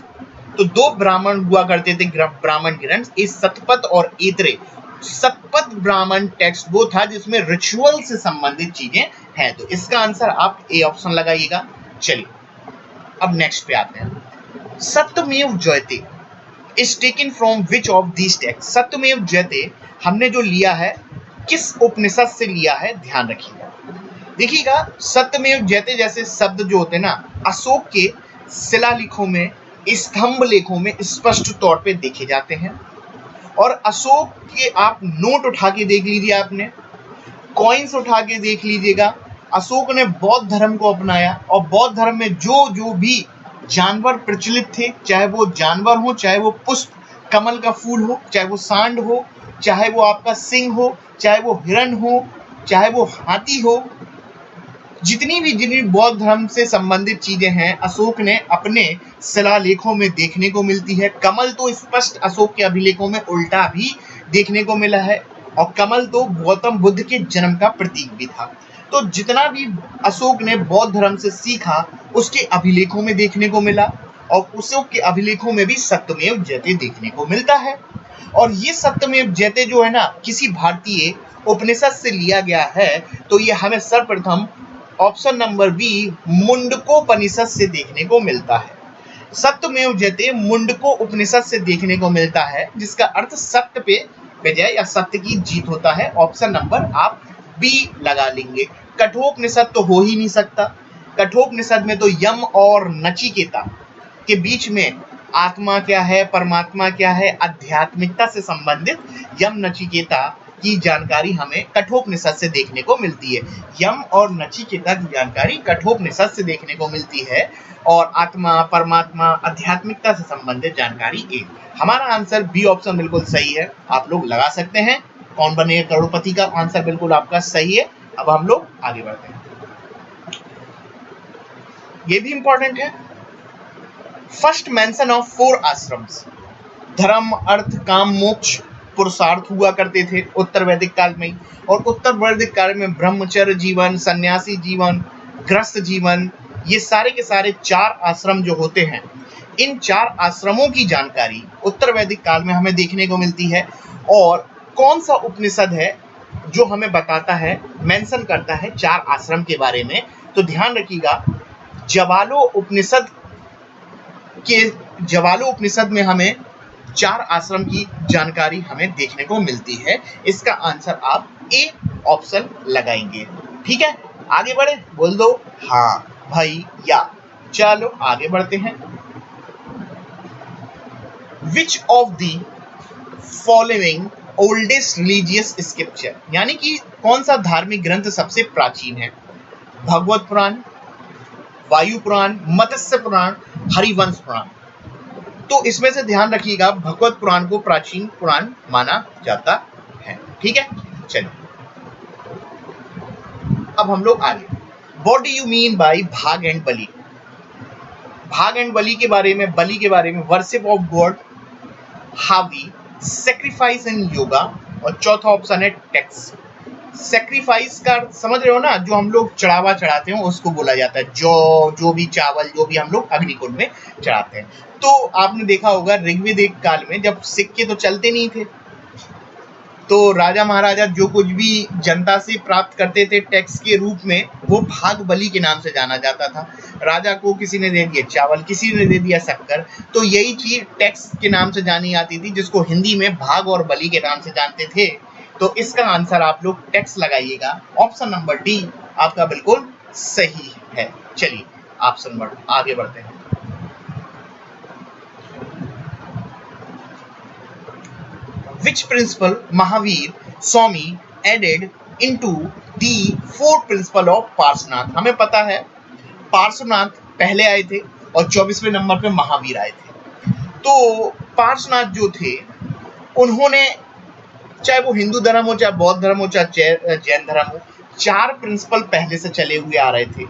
तो 2 ब्राह्मण हुआ करते थे, ब्राह्मण ग्रंथ, इस सतपथ और इतरे। सतपथ ब्राह्मण टेक्स्ट वो था जिसमें रिचुअल से संबंधित चीजें हैं, तो इसका आंसर आप ए ऑप्शन लगाइएगा। चलिए अब नेक्स्ट पे आते हैं। सत्यमेव जयते is taken from which of these text? सत्यमेव जयते हमने जो लिया है किस उपनिषद से लिया है, ध्यान रखिएगा। देखिएगा, सत्यमेव जयते जैसे शब्द जो होते हैं ना, अशोक के शिलालेखों में, स्तंभ लेखों में स्पष्ट तौर पे देखे जाते हैं। और अशोक के आप नोट उठा के देख लीजिए, आपने कॉइन्स उठा के देख लीजिएगा। अशोक ने बौद्ध धर्म को अपनाया, और बौद्ध धर्म में जो भी जानवर प्रचलित थे, चाहे वो जानवर हो, चाहे वो पुष्प कमल का फूल हो, चाहे वो सांड हो, चाहे वो आपका सिंह हो, चाहे वो हिरण हो, चाहे वो हाथी हो, जितनी बौद्ध धर्म से संबंधित चीजें हैं अशोक ने अपने शिलालेखों में देखने को मिलती है। कमल तो स्पष्ट अशोक के अभिलेखों में उल्टा भी देखने को मिला है, और कमल तो गौतम बुद्ध के जन्म का प्रतीक भी था। तो जितना भी अशोक ने बौद्ध धर्म से सीखा उसके अभिलेखों में देखने को मिला, और उसों के अभिलेखों में भी सत्यमेव जयते देखने को मिलता है। और ये सत्यमेव जयते जो है ना किसी भारतीय उपनिषद से लिया गया है, तो ये हमें सर्वप्रथम ऑप्शन नंबर बी मुंडकोपनिषद से देखने को मिलता है। सत्यमेव जयते मुंडको उपनिषद से देखने को मिलता है, जिसका अर्थ सत्य पे विजय या सत्य की जीत होता है। ऑप्शन नंबर आप बी लगा लेंगे। कठोपनिषद तो हो ही नहीं सकता। कठोपनिषद में तो यम और नचिकेता के बीच में आत्मा क्या है, परमात्मा क्या है, आध्यात्मिकता से संबंधित यम नचिकेता की जानकारी हमें कठोपनिषद से देखने को मिलती है। यम और नचिकेता की जानकारी कठोपनिषद से देखने को मिलती है और आत्मा, परमात्मा, आध्यात्मिकता से संबंधित जानकारी ए। हमारा आंसर बी ऑप्शन बिल्कुल सही है। आप लोग लगा सकते हैं। कौन बनेगा करोड़पति का आंसर बिल्कुल आपका सही है। अब हम लोग आगे बढ़ते हैं। ये भी इंपॉर्टेंट है। फर्स्ट मेंशन ऑफ 4 आश्रम्स, धर्म, अर्थ, काम, मोक्ष, पुरुषार्थ हुआ करते थे उत्तर वैदिक काल में। और उत्तर वैदिक काल में ब्रह्मचर्य जीवन, सन्यासी जीवन, गृहस्थ जीवन, ये सारे के सारे 4 आश्रम जो होते हैं, इन 4 आश्रमों की जानकारी उत्तर वैदिक काल में हमें देखने को मिलती है। और कौन सा उपनिषद है जो हमें बताता है, मेंशन करता है 4 आश्रम के बारे में, तो ध्यान रखिएगा ज्वालो उपनिषद में हमें 4 आश्रम की जानकारी हमें देखने को मिलती है। इसका आंसर आप ए ऑप्शन लगाएंगे। ठीक है, आगे बढ़े, बोल दो हाँ भाई या। चलो आगे बढ़ते हैं। Which of the following oldest religious scripture, यानी कि कौन सा धार्मिक ग्रंथ सबसे प्राचीन है? भगवत पुराण, वायु पुराण, मत्स्य पुराण, हरिवंश पुराण। तो इसमें से ध्यान रखिएगा भगवत पुराण को प्राचीन पुराण माना जाता है। ठीक है, चलिए अब हम लोग आगे। What do you mean by भाग एंड बलि? भाग एंड बलि के बारे में, बलि के बारे में, वर्शिप ऑफ गॉड, हावी, सेक्रीफाइस इन योगा, और चौथा ऑप्शन है टैक्स। सेक्रीफाइस का समझ रहे हो ना, जो हम लोग चढ़ावा चढ़ाते हैं उसको बोला जाता है, जो भी चावल जो भी हम लोग अग्निकुंड में चढ़ाते हैं। तो आपने देखा होगा ऋग्वेदिक काल में जब सिक्के तो चलते नहीं थे, तो राजा महाराजा जो कुछ भी जनता से प्राप्त करते थे टैक्स के रूप में, वो भाग बलि के नाम से जाना जाता था। राजा को किसी ने दे दिया चावल, किसी ने दे दिया शक्कर, तो यही चीज टैक्स के नाम से जानी जाती थी, जिसको हिंदी में भाग और बलि के नाम से जानते थे। तो इसका आंसर आप लोग टैक्स लगाइएगा। ऑप्शन नंबर डी आपका बिल्कुल सही है। चलिए ऑप्शन नंबर आगे बढ़ते हैं। Which principle Mahavir Swami added into the 4 principle of Parshvanath? हमें पता है पार्श्वनाथ पहले आए थे और 24वें नंबर पे महावीर आए थे। तो पार्श्वनाथ जो थे उन्होंने, चाहे वो हिंदू धर्म हो, चाहे बौद्ध धर्म हो, चाहे जैन धर्म हो, 4 प्रिंसिपल पहले से चले हुए आ रहे थे।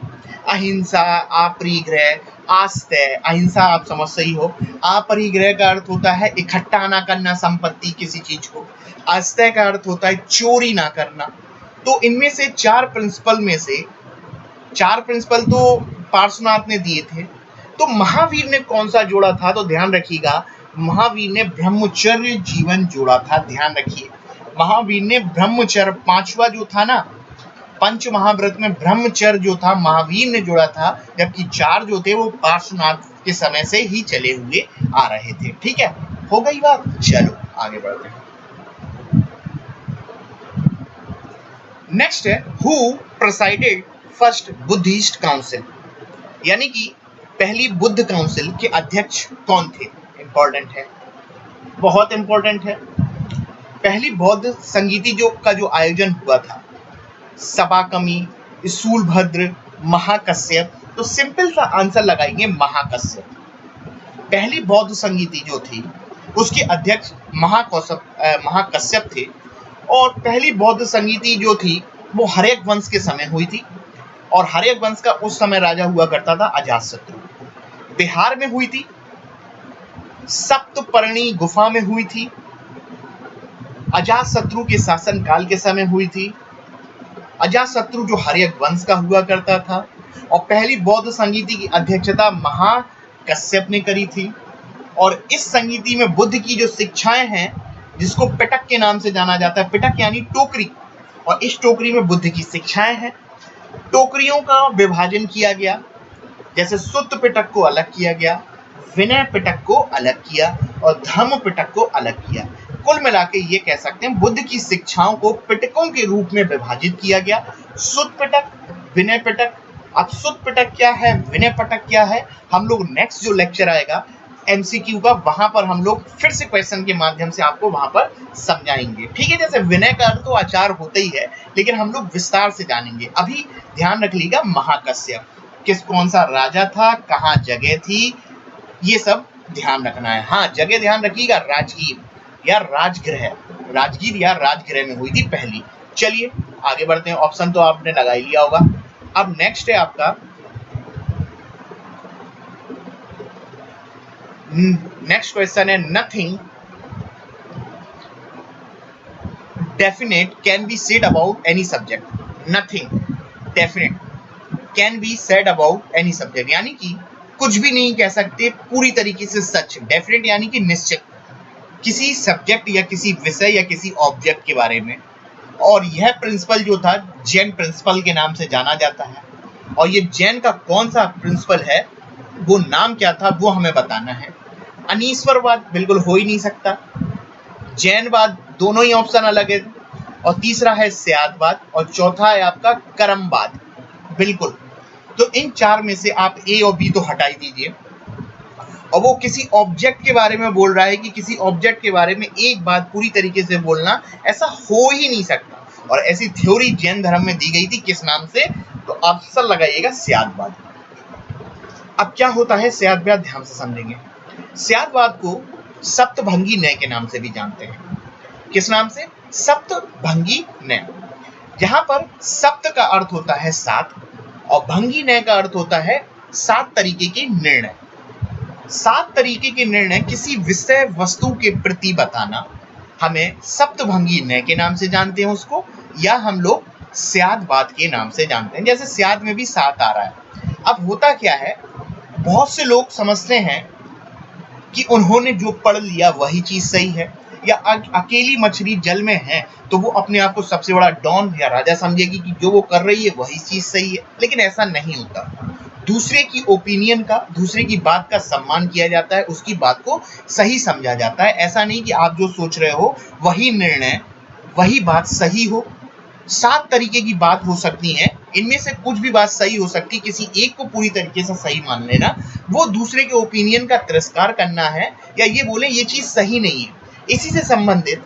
अहिंसा, अपरिग्रह, आस्तेय। अहिंसा आप समझ सही हो। अपरिग्रह का अर्थ होता है इकट्ठा ना करना संपत्ति किसी चीज को। आस्तेय का अर्थ होता है चोरी ना करना। तो इनमें से 4 प्रिंसिपल में से 4 प्रिंसिपल तो पार्श्वनाथ ने दिए थे, तो महावीर ने कौन सा जोड़ा था? तो ध्यान रखिएगा महावीर ने ब्रह्मचर्य जीवन जोड़ा था। ध्यान रखिए महावीर ने ब्रह्मचर्य, 5वां जो था ना पंच महाव्रत में ब्रह्मचर्य जो था महावीर ने जोड़ा था, जबकि 4 जो थे वो पार्श्वनाथ के समय से ही चले हुए आ रहे थे। ठीक है, हो गई बात। चलो आगे बढ़ते हैं। नेक्स्ट है who presided first Buddhist council, यानी कि पहली बुद्ध काउंसिल के अध्यक्ष कौन थे? इंपॉर्टेंट है, बहुत इंपॉर्टेंट है। पहली बौद्ध संगीति का जो आयोजन हुआ था, सपाकमी, शूलभद्र, महाकश्यप। तो सिंपल सा आंसर लगाएंगे महाकश्यप। पहली बौद्ध संगीति जो थी उसके अध्यक्ष महाकश्यप थे। और पहली बौद्ध संगीति जो थी वो हर्यक वंश के समय हुई थी, और हर्यक वंश का उस समय राजा हुआ करता था अजातशत्रु। बिहार में हुई थी, सप्तपर्णी गुफा में हुई थी, अजातशत्रु के शासन काल के समय हुई थी। अजातशत्रु जो हर्यक वंश का हुआ करता था। और पहली बौद्ध संगीति की अध्यक्षता कश्यप ने करी थी। और इस संगीति में बुद्ध की जो शिक्षाएं हैं, जिसको पिटक के नाम से जाना जाता है, पिटक यानी टोकरी, और इस टोकरी में बुद्ध की शिक्षाएं हैं। टोकरियों का विभाजन किया गया, जैसे सुत्त पिटक को अलग किया गया, विनय पिटक को अलग किया और धम्म पिटक को अलग किया। कुल मिलाके ये कह सकते हैं बुद्ध की शिक्षाओं को पिटकों के रूप में विभाजित किया गया, सुत्त पिटक, विनय पिटक। अब सुत्त पिटक क्या है, विनय पिटक क्या है, हम लोग नेक्स्ट जो लेक्चर आएगा एमसीक्यू का, वहां पर हम लोग फिर से क्वेश्चन के माध्यम से आपको वहां पर समझाएंगे। ठीक है, जैसे विनय का अर्थ तो आचार होता ही है, लेकिन हम लोग विस्तार से जानेंगे। अभी ध्यान रख लीजिएगा, महाकश्यप कौन सा राजा था, कहाँ जगह थी, ये सब ध्यान रखना है। हाँ, जगह ध्यान रखिएगा, राजगीर या राजगृह, राजगीर या राजगृह में हुई थी पहली। चलिए आगे बढ़ते हैं, ऑप्शन तो आपने लगा ही लिया होगा। अब नेक्स्ट है आपका, नेक्स्ट क्वेश्चन है, nothing definite can be said about any subject. Nothing definite can be said about any subject, यानी कि कुछ भी नहीं कह सकते पूरी तरीके से सच। डेफिनेट यानी कि निश्चित, किसी सब्जेक्ट या किसी विषय या किसी ऑब्जेक्ट के बारे में। और यह प्रिंसिपल जो था जैन प्रिंसिपल के नाम से जाना जाता है। और ये जैन का कौन सा प्रिंसिपल है, वो नाम क्या था, वो हमें बताना है। अनीश्वरवाद बिल्कुल हो ही नहीं सकता, जैनवाद दोनों ही ऑप्शन अलग है। और तीसरा है स्यादवाद और चौथा है आपका कर्मवाद। बिल्कुल, तो इन चार में से आप ए और बी तो हटा ही दीजिए। और वो किसी ऑब्जेक्ट के बारे में बोल रहा है कि किसी ऑब्जेक्ट के बारे में एक बात पूरी तरीके से बोलना, ऐसा हो ही नहीं सकता। और ऐसी थ्योरी जैन धर्म में दी गई थी, किस नाम से, तो ऑप्शन लगाइएगा स्यादवाद। अब क्या होता है स्यादवाद, ध्यान से समझेंगे। स्यादवाद को सप्तभंगी न्याय के नाम से भी जानते हैं। किस नाम से, सप्तभंगी न्याय। यहाँ पर सप्त का अर्थ होता है सात और भंगी न्याय का अर्थ होता है सात तरीके के निर्णय। सात तरीके के निर्णय किसी विषय वस्तु के प्रति बताना, हमें सप्तभंगी न्याय के नाम से जानते हैं उसको, या हम लोग स्यादवाद के नाम से जानते हैं। जैसे स्याद में भी सात आ रहा है। अब होता क्या है, बहुत से लोग समझते हैं कि उन्होंने जो पढ़ लिया वही चीज सही है, या अकेली मछली जल में है तो वो अपने आप को सबसे बड़ा डॉन या राजा समझेगी कि जो वो कर रही है वही चीज सही है। लेकिन ऐसा नहीं होता। दूसरे की ओपिनियन का, दूसरे की बात का सम्मान किया जाता है, उसकी बात को सही समझा जाता है। ऐसा नहीं कि आप जो सोच रहे हो वही निर्णय, वही बात सही हो। सात तरीके की बात हो सकती है, इनमें से कुछ भी बात सही हो सकती, किसी एक को पूरी तरीके से सही मान लेना, वो दूसरे के ओपिनियन का तिरस्कार करना है, या ये बोले ये चीज सही नहीं है। इसी से संबंधित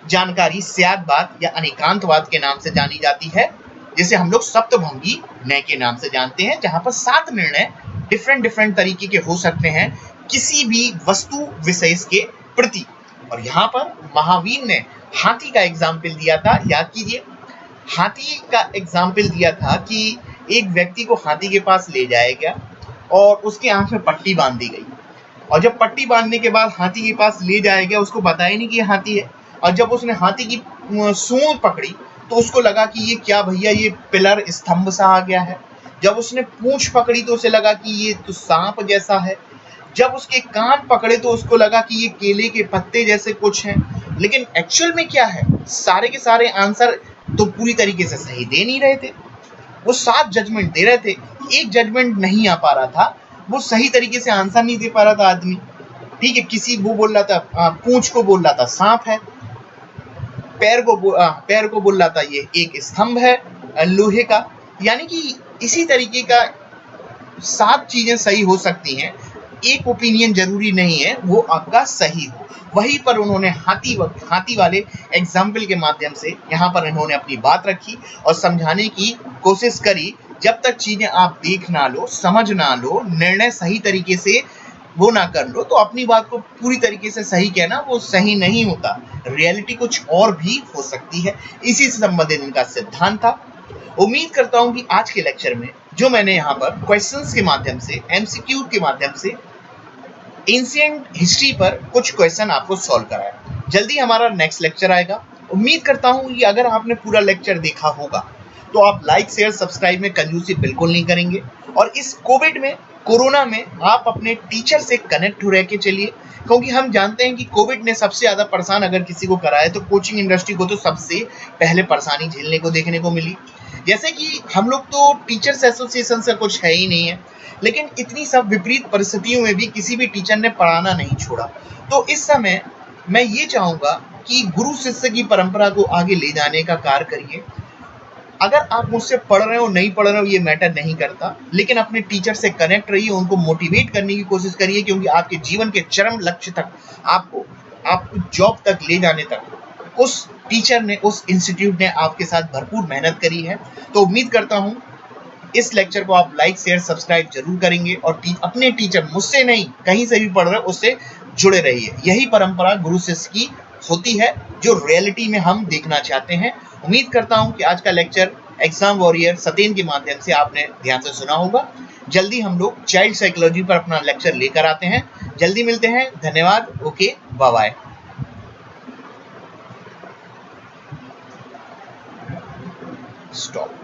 जानकारी स्यादवाद या अनेकांतवाद के नाम से जानी जाती है, जिसे हम लोग सप्तभंगी न्याय के नाम से जानते हैं, जहां पर सात निर्णय डिफरेंट तरीके के हो सकते हैं किसी भी वस्तु विशेष के प्रति। और यहाँ पर महावीर ने हाथी का एग्जाम्पल दिया था, याद कीजिए। हाथी का एग्जाम्पल दिया था कि एक व्यक्ति को हाथी के पास ले जाया गया और उसके आंख में पट्टी बांध दी गई। और जब पट्टी बांधने के बाद हाथी के पास ले जाया गया, उसको बताया नहीं कि ये हाथी है। और जब उसने हाथी की सूंड पकड़ी तो उसको लगा कि ये क्या भैया, ये पिलर स्तंभ सा आ गया है। जब उसने पूंछ पकड़ी तो उसे लगा कि ये तो सांप जैसा है। जब उसके कान पकड़े तो उसको लगा कि ये केले के पत्ते जैसे कुछ हैं। लेकिन एक्चुअल में क्या है, सारे के सारे आंसर तो पूरी तरीके से सही दे नहीं रहे थे। वो 7 जजमेंट दे रहे थे, एक जजमेंट नहीं आ पा रहा था, वो सही तरीके से आंसर नहीं दे पा रहा था आदमी। ठीक है, किसी वो बोल रहा था पूंछ को बोल रहा था सांप है, पैर को बोल रहा था ये एक स्तंभ है लोहे का। यानी कि इसी तरीके का 7 चीजें सही हो सकती हैं, एक ओपिनियन जरूरी नहीं है वो आपका सही हो। वहीं पर उन्होंने हाथी वाले एग्जाम्पल के माध्यम से यहाँ पर इन्होंने अपनी बात रखी और समझाने की कोशिश करी। जब तक चीजें आप देख ना लो, समझ ना लो, निर्णय सही तरीके से वो ना कर लो, तो अपनी बात को पूरी तरीके से सही कहना वो सही नहीं होता। रियलिटी कुछ और भी हो सकती है। इसी से संबंधित इनका सिद्धांत था। उम्मीद करता हूं कि आज के लेक्चर में जो मैंने यहाँ पर क्वेश्चंस के माध्यम से, एमसीक्यू के माध्यम से एंशिएंट हिस्ट्री पर कुछ क्वेश्चन आपको सॉल्व कराया। जल्दी हमारा नेक्स्ट लेक्चर आएगा। उम्मीद करता हूं कि अगर आपने पूरा लेक्चर देखा होगा तो आप लाइक शेयर सब्सक्राइब में कंजूसी बिल्कुल नहीं करेंगे। और इस कोविड में कोरोना में आप अपने टीचर से कनेक्ट हो रह के चलिए, क्योंकि हम जानते हैं कि कोविड ने सबसे ज़्यादा परेशान अगर किसी को करा है तो कोचिंग इंडस्ट्री को तो सबसे पहले परेशानी झेलने को देखने को मिली। जैसे कि हम लोग तो टीचर्स एसोसिएशन से कुछ है ही नहीं है, लेकिन इतनी सब विपरीत परिस्थितियों में भी किसी भी टीचर ने पढ़ाना नहीं छोड़ा। तो इस समय मैं ये चाहूँगा कि गुरु शिष्य की परंपरा को आगे ले जाने का कार्य करिए। अगर आप मुझसे पढ़ रहे हो नहीं पढ़ रहे हो ये मैटर नहीं करता, लेकिन अपने टीचर से कनेक्ट रहिए, उनको मोटिवेट करने की कोशिश करिए, क्योंकि आपके जीवन के चरम लक्ष्य तक आपको जॉब तक ले जाने तक उस टीचर ने, उस इंस्टीट्यूट ने आपके साथ भरपूर मेहनत करी है। तो उम्मीद करता हूँ इस लेक्चर को आप लाइक शेयर सब्सक्राइब जरूर करेंगे और अपने टीचर, मुझसे नहीं कहीं से भी पढ़ रहे हो उससे जुड़े रहिए। यही परंपरा गुरु शिष्य की होती है जो रियलिटी में हम देखना चाहते हैं। उम्मीद करता हूं कि आज का लेक्चर एग्जाम वॉरियर सत्येंद्र के माध्यम से आपने ध्यान से सुना होगा। जल्दी हम लोग चाइल्ड साइकोलॉजी पर अपना लेक्चर लेकर आते हैं। जल्दी मिलते हैं। धन्यवाद। Okay, bye bye. स्टॉप।